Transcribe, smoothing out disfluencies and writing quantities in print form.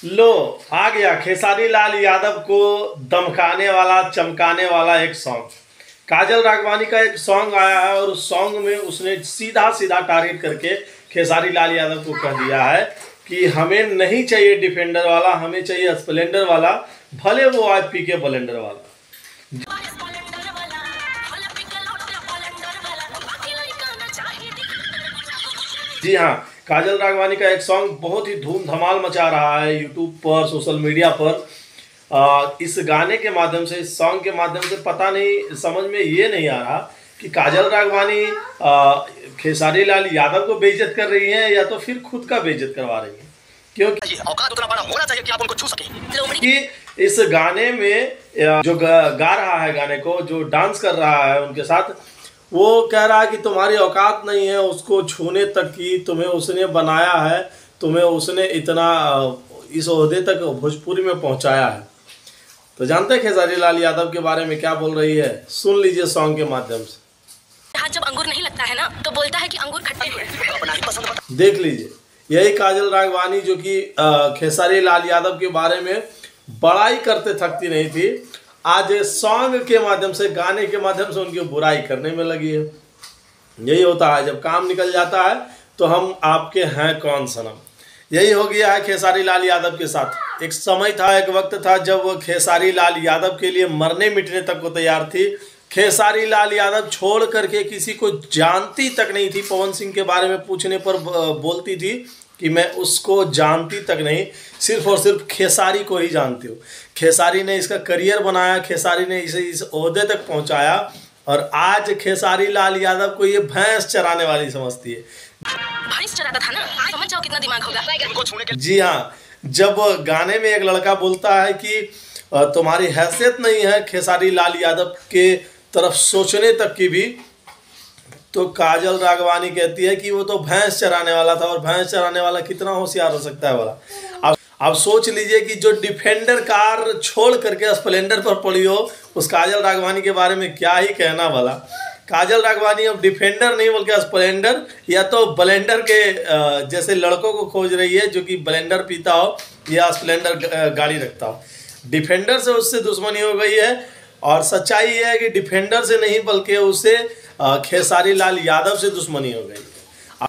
लो आ गया खेसारी लाल यादव को दमकाने वाला चमकाने वाला एक सॉन्ग। काजल राघवानी का एक सॉन्ग आया है और उस सॉन्ग में उसने सीधा सीधा टारगेट करके खेसारी लाल यादव को कह दिया है कि हमें नहीं चाहिए डिफेंडर वाला, हमें चाहिए स्प्लेंडर वाला, भले वो आज पीके ब्लेंडर वाला। जी हाँ, काजल राघवानी का एक सॉन्ग बहुत ही धूम धमाल मचा रहा है यूट्यूब पर, सोशल मीडिया पर। इस गाने के माध्यम से, इस सॉन्ग के माध्यम से पता नहीं, समझ में ये नहीं आ रहा कि काजल राघवानी खेसारी लाल यादव को बेइज्जत कर रही हैं या तो फिर खुद का बेइज्जत करवा रही हैं, क्योंकि औकात उतना बड़ा होना चाहिए कि आप उनको छू सकें। कि इस गाने में जो गा रहा है, गाने को जो डांस कर रहा है उनके साथ, वो कह रहा है कि तुम्हारी औकात नहीं है उसको छूने तक की, तुम्हें उसने बनाया है, तुम्हें उसने इतना इस ओहदे तक भोजपुरी में पहुंचाया है। तो जानते हैं खेसारी लाल यादव के बारे में क्या बोल रही है? सुन लीजिए सॉन्ग के माध्यम से। जब अंगूर नहीं लगता है ना तो बोलता है कि अंगूर खट्टे हैं। देख लीजिए, यही काजल राघवानी जो कि खेसारी लाल यादव के बारे में बड़ाई करते थकती नहीं थी, आज सॉन्ग के माध्यम से, गाने के माध्यम से उनकी बुराई करने में लगी है। यही होता है, जब काम निकल जाता है तो हम आपके हैं कौन सनम। यही हो गया है खेसारी लाल यादव के साथ। एक समय था, एक वक्त था जब वो खेसारी लाल यादव के लिए मरने मिटने तक को तैयार थी। खेसारी लाल यादव छोड़ करके किसी को जानती तक नहीं थी। पवन सिंह के बारे में पूछने पर बोलती थी कि मैं उसको जानती तक नहीं, सिर्फ और सिर्फ खेसारी को ही जानती हूँ। खेसारी ने इसका करियर बनाया, खेसारी ने इसे इस ओहदे तक पहुँचाया, और आज खेसारी लाल यादव को ये भैंस चराने वाली समझती है। भैंस चराता था ना, समझ जाओ कितना दिमाग होगा। जी हाँ, जब गाने में एक लड़का बोलता है कि तुम्हारी हैसियत नहीं है खेसारी लाल यादव के तरफ सोचने तक की भी, तो काजल राघवानी कहती है कि वो तो भैंस चराने वाला था, और भैंस चराने वाला कितना होशियार हो सकता है वाला। अब सोच लीजिए कि जो डिफेंडर कार छोड़ करके स्प्लेंडर पर पड़ी हो, उस काजल राघवानी के बारे में क्या ही कहना वाला। काजल राघवानी अब डिफेंडर नहीं बल्कि स्प्लेंडर या तो ब्लेंडर के जैसे लड़कों को खोज रही है जो कि ब्लेंडर पीता हो या स्प्लेंडर गाड़ी रखता हो। डिफेंडर से उससे दुश्मनी हो गई है, और सच्चाई ये है कि डिफेंडर से नहीं बल्कि उससे खेसारी लाल यादव से दुश्मनी हो गई।